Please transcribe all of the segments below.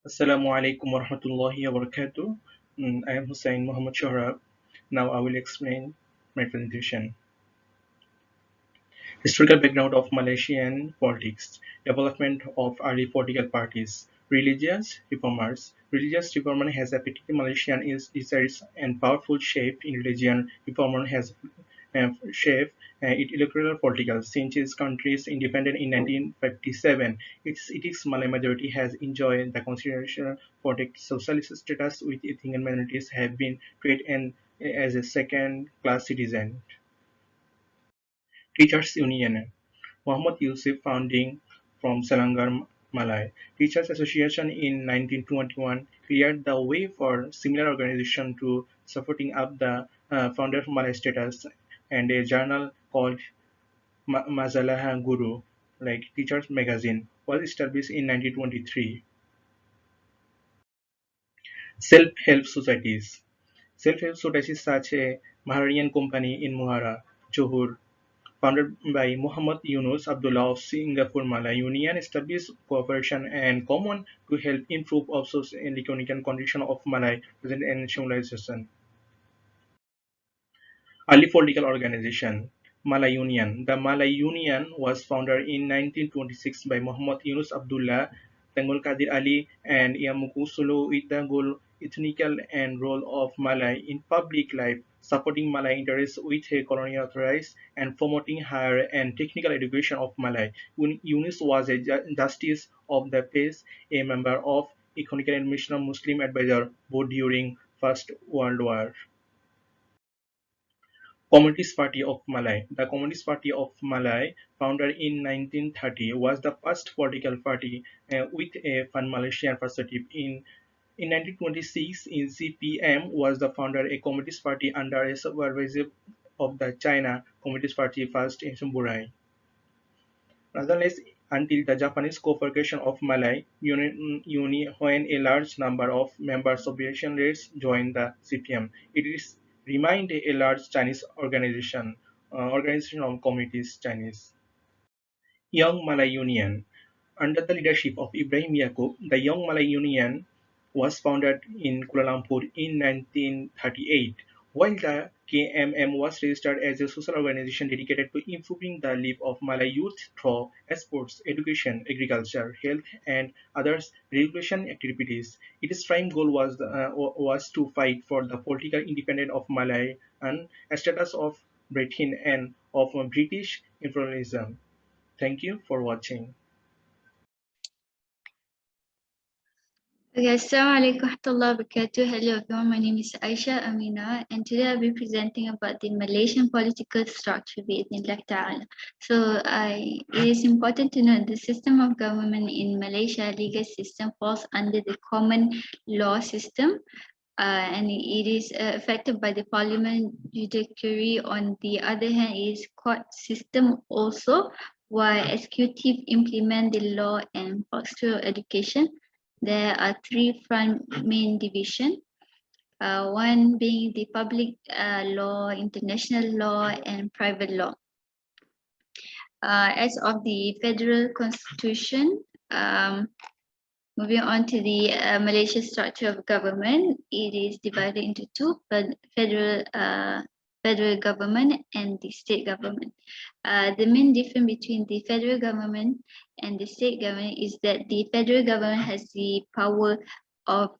Assalamu alaikum warahmatullahi wabarakatuh. I am Hossain Md Sohrab. Now I will explain my presentation. Historical background of Malaysian politics, development of early political parties, religious reformers. Religious reformer has affected Malaysian is desires and powerful shape in religion. Reformer has shaped its electoral political since its country's independence in 1957. Its Malay majority has enjoyed the consideration for the socialist status with ethnic minorities have been treated as a second-class citizen. Teachers Union Muhammad Yusuf founding from Selangor, Malay. Teachers Association in 1921 cleared the way for similar organization to supporting up the founder of Malay status, and a journal called Mazalah Guru, like Teachers Magazine, was established in 1923. Self-help societies. Self-help societies such as Maharian Company in Muhara, Johor, founded by Muhammad Yunus Abdullah of Singapore Malay Union, established cooperation and common to help improve of socio-economic condition of Malay present and civilization. Early political organization Malay Union. The Malay Union was founded in 1926 by Muhammad Yunus Abdullah, Tengul Kadir Ali, and Yamuku Sulu with the goal ethnical and role of Malay in public life, supporting Malay interests with a colonial authorities and promoting higher and technical education of Malay. Yunus was a justice of the peace, a member of Economic and Missional Muslim Advisor Board during First World War. Communist Party of Malay. The Communist Party of Malay, founded in 1930, was the first political party with a pan-Malaysian perspective. In 1926, in CPM was the founder a Communist Party under a supervision of the China Communist Party first in Sumburai. Nonetheless, until the Japanese Cooperation of Malay when a large number of members of Asian race joined the CPM, it is remained a large Chinese organization of communities Chinese. Young Malay Union. Under the leadership of Ibrahim Yaakob, the Young Malay Union was founded in Kuala Lumpur in 1938, while the KMM was registered as a social organization dedicated to improving the life of Malay youth through sports, education, agriculture, health, and other regulation activities. Its prime goal was to fight for the political independence of Malay and a status of Britain and of British imperialism. Thank you for watching. Okay, Assalamualaikum warahmatullahi wabarakatuh. Hello everyone, my name is Aisyah Aminah and today I'll be presenting about the Malaysian political structure bi'idhnillah ta'ala. It is important to note the system of government in Malaysia legal system falls under the common law system and it is affected by the parliament judiciary. On the other hand, it is court system also, while executive implement the law and pastoral education. There are three front main division. One being the public law, international law, and private law. As of the federal constitution, moving on to the Malaysia structure of government, it is divided into two: federal government and the state government. The main difference between the federal government and the state government is that the federal government has the power of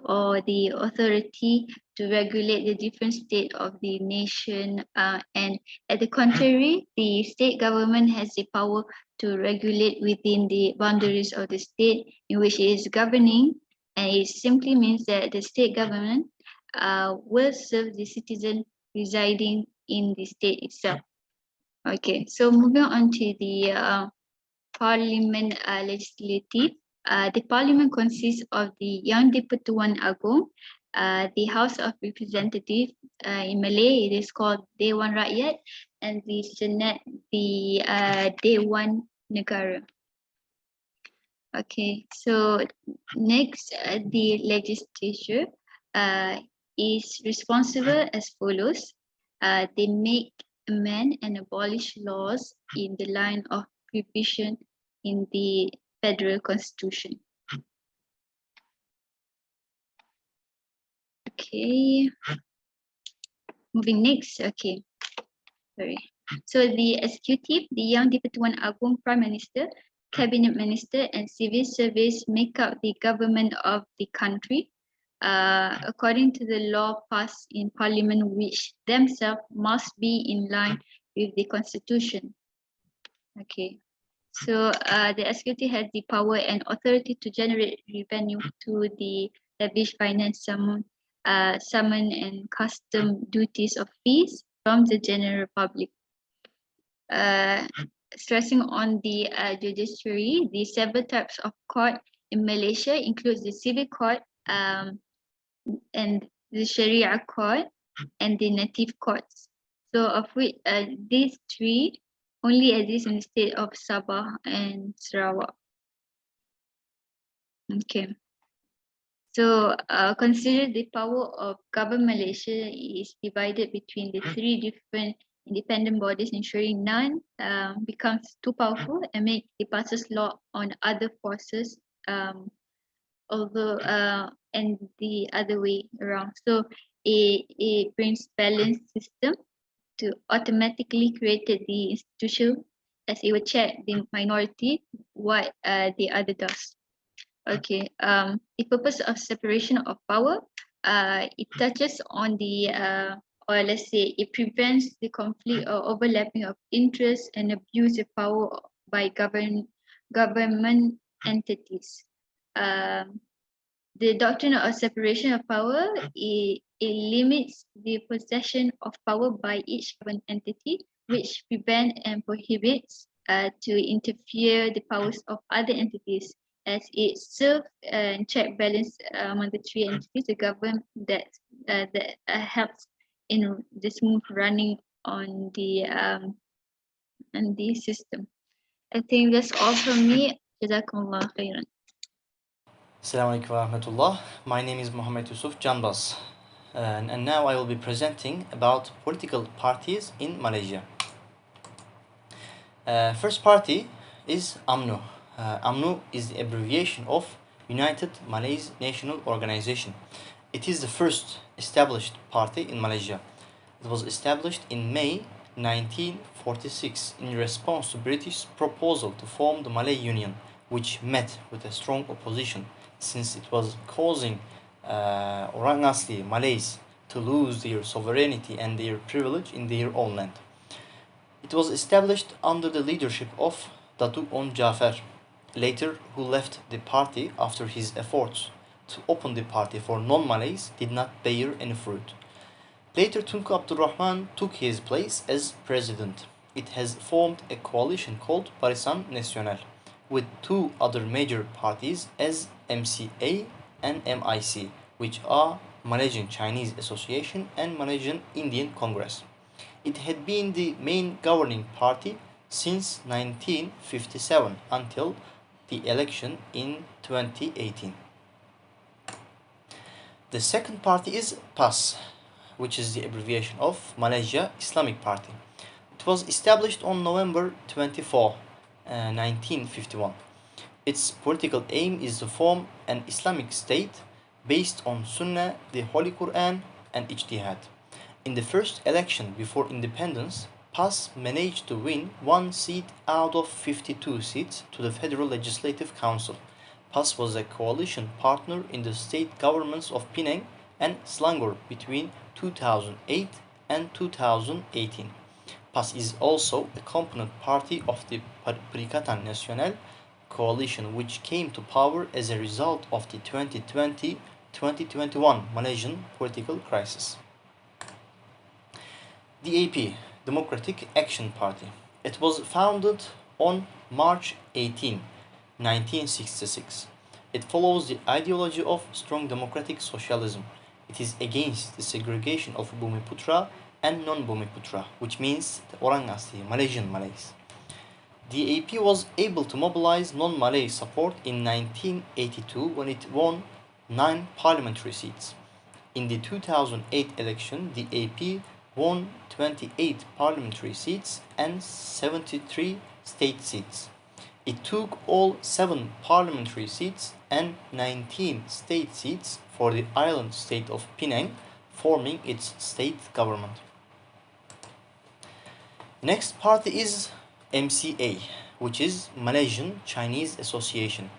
or the authority to regulate the different state of the nation, and at the contrary, the state government has the power to regulate within the boundaries of the state in which it is governing, and it simply means that the state government will serve the citizen residing in the state itself. Okay, so moving on to the parliament legislative. The parliament consists of the Yang di-Pertuan Agong, the House of Representatives, in Malay it is called Dewan Rakyat, and the Senate, the Dewan Negara. Okay, so next, the legislature is responsible as follows. They make, amend and abolish laws in the line of provision in the federal constitution. Okay, moving next. Okay, sorry. So the executive, the Yang di-Pertuan Agong Prime Minister, Cabinet Minister and Civil Service make up the government of the country according to the law passed in Parliament, which themselves must be in line with the Constitution. Okay. So the executive has the power and authority to generate revenue to the establish finance, summon and custom duties of fees from the general public. Stressing on the judiciary, the several types of court in Malaysia includes the civil court and the Sharia court and the native courts. So of which these three only exist in the state of Sabah and Sarawak. Okay. So consider the power of government Malaysia is divided between the three different independent bodies, ensuring none becomes too powerful and make the passes law on other forces, although and the other way around. So it brings balanced system to automatically create the institution as it will check the minority what the other does. Okay, the purpose of separation of power, it touches on the, or let's say it prevents the conflict or overlapping of interest and abuse of power by government entities. The doctrine of separation of power, it limits the possession of power by each government entity, which prevent and prohibits to interfere the powers of other entities, as it serves and check balance among the three entities, the government that helps in the smooth running on the system. I think that's all from me. Jazakumullah khairan. Assalamu alaikum wa rahmatullah. My name is Muhammed Yusuf Canbaz, and now I will be presenting about political parties in Malaysia. First party is UMNO. UMNO is the abbreviation of United Malays National Organization. It is the first established party in Malaysia. It was established in May 1946 in response to British proposal to form the Malay Union, which met with a strong opposition since it was causing orang asli Malays to lose their sovereignty and their privilege in their own land. It was established under the leadership of Datuk On Jaafar, later who left the party after his efforts to open the party for non-Malays did not bear any fruit. Later Tunku Abdul Rahman took his place as president. It has formed a coalition called Barisan Nasional with two other major parties as MCA and MIC, which are Malaysian Chinese Association and Malaysian Indian Congress. It had been the main governing party since 1957 until the election in 2018. The second party is PAS, which is the abbreviation of Malaysia Islamic Party. It was established on November 24, 1951. Its political aim is to form an Islamic state based on Sunnah, the Holy Quran, and Ijtihad. In the first election before independence, PAS managed to win one seat out of 52 seats to the Federal Legislative Council. PAS was a coalition partner in the state governments of Penang and Selangor between 2008 and 2018. PAS is also a component party of the Perikatan Nasional coalition, which came to power as a result of the 2020-2021 Malaysian political crisis. DAP, Democratic Action Party. It was founded on March 18, 1966. It follows the ideology of strong democratic socialism. It is against the segregation of Bumiputra and non-Bumiputra, which means the Orang Asli, Malaysian Malays. The AP was able to mobilize non-Malay support in 1982 when it won 9 parliamentary seats. In the 2008 election, the AP won 28 parliamentary seats and 73 state seats. It took all 7 parliamentary seats and 19 state seats for the island state of Penang, forming its state government. Next party is MCA, which is Malaysian Chinese Association.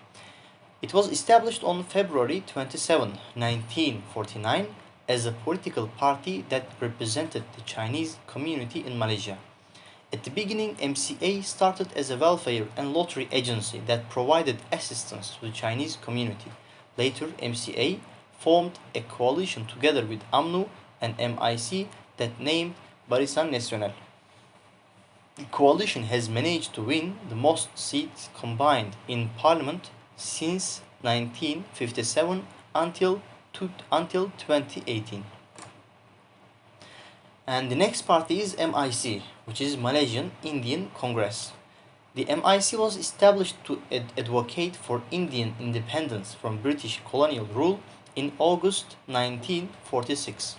It was established on February 27, 1949 as a political party that represented the Chinese community in Malaysia. At the beginning, MCA started as a welfare and lottery agency that provided assistance to the Chinese community. Later, MCA formed a coalition together with UMNO and MIC that named Barisan Nasional. The coalition has managed to win the most seats combined in parliament since 1957 until 2018. And the next party is MIC, which is Malaysian Indian Congress. The MIC was established to advocate for Indian independence from British colonial rule in August 1946.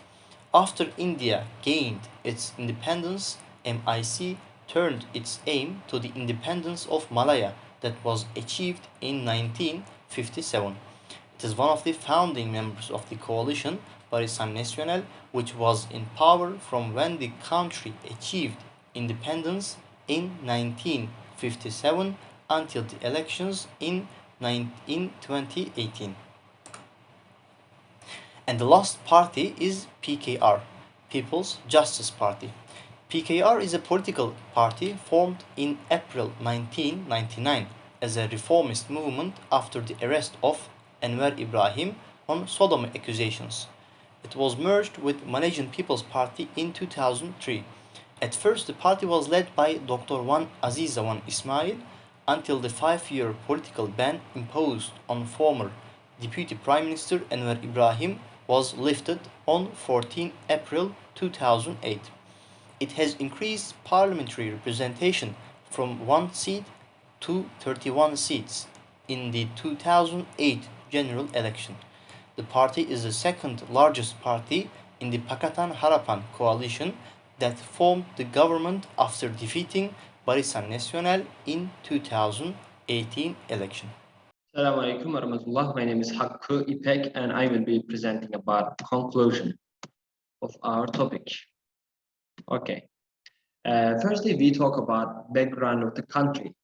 After India gained its independence, MIC turned its aim to the independence of Malaya that was achieved in 1957. It is one of the founding members of the coalition Barisan Nasional, which was in power from when the country achieved independence in 1957 until the elections in 2018. And the last party is PKR, People's Justice Party. PKR is a political party formed in April 1999 as a reformist movement after the arrest of Anwar Ibrahim on sodomy accusations. It was merged with Malaysian People's Party in 2003. At first, the party was led by Dr. Wan Azizawan Ismail until the 5-year political ban imposed on former Deputy Prime Minister Anwar Ibrahim was lifted on 14 April 2008. It has increased parliamentary representation from 1 seat to 31 seats in the 2008 general election. The party is the second largest party in the Pakatan Harapan coalition that formed the government after defeating Barisan Nasional in 2018 election. Assalamu alaikum warahmatullah. My name is Hakki Ipek and I will be presenting about conclusion of our topic. Okay. Firstly, we talk about background of the country.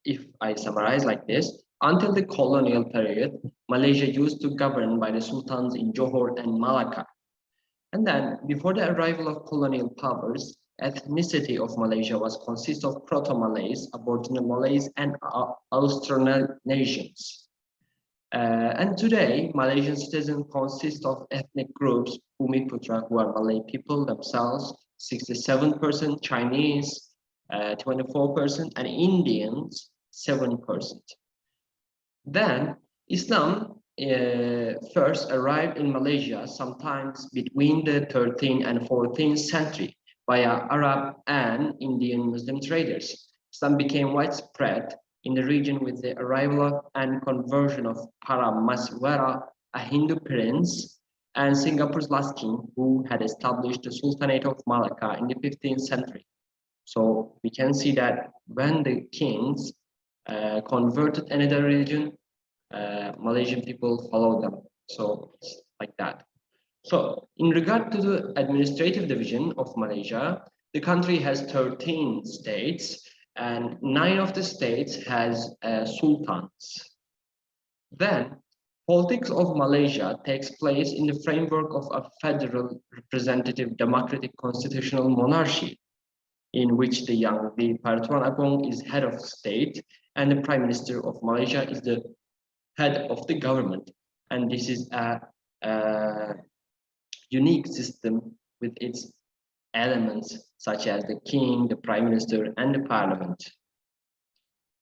If I summarize like this, until the colonial period, Malaysia used to govern by the sultans in Johor and Malacca. And then, before the arrival of colonial powers, ethnicity of Malaysia was consist of Proto-Malays, Aboriginal Malays, and Austronesians. And today, Malaysian citizens consist of ethnic groups, Bumiputra, who are Malay people themselves, 67%, Chinese, 24%, and Indians, 7%. Then, Islam first arrived in Malaysia sometimes between the 13th and 14th century via Arab and Indian Muslim traders. Islam became widespread in the region with the arrival of and conversion of Paramaswara, a Hindu prince, and Singapore's last king, who had established the Sultanate of Malacca in the 15th century. So we can see that when the kings converted another religion, Malaysian people followed them. So it's like that. So in regard to the administrative division of Malaysia, the country has 13 states and 9 of the states has sultans. Then politics of Malaysia takes place in the framework of a federal representative democratic constitutional monarchy, in which the Pertuan Agong is head of state and the Prime Minister of Malaysia is the head of the government. And this is a unique system with its elements such as the king, the prime minister, and the parliament.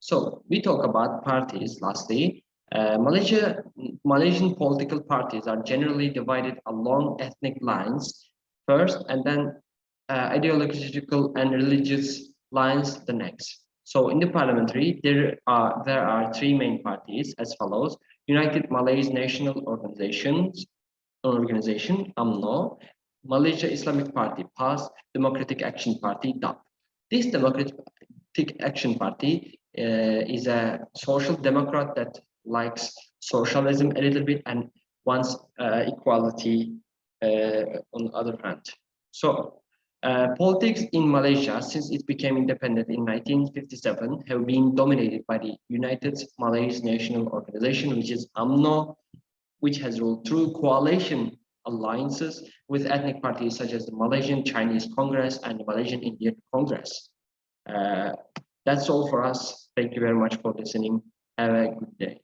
So we talk about parties lastly. Malaysian political parties are generally divided along ethnic lines first, and then ideological and religious lines the next. So in the parliamentary, there are 3 main parties as follows: United Malays National Organization, UMNO, Malaysia Islamic Party, PAS, Democratic Action Party, DAP. This Democratic Action Party is a social democrat that likes socialism a little bit and once equality on the other hand. So politics in Malaysia, since it became independent in 1957, have been dominated by the United Malays National Organization, which is UMNO, which has ruled through coalition alliances with ethnic parties such as the Malaysian Chinese Congress and the Malaysian Indian Congress. That's all for us. Thank you very much for listening. Have a good day.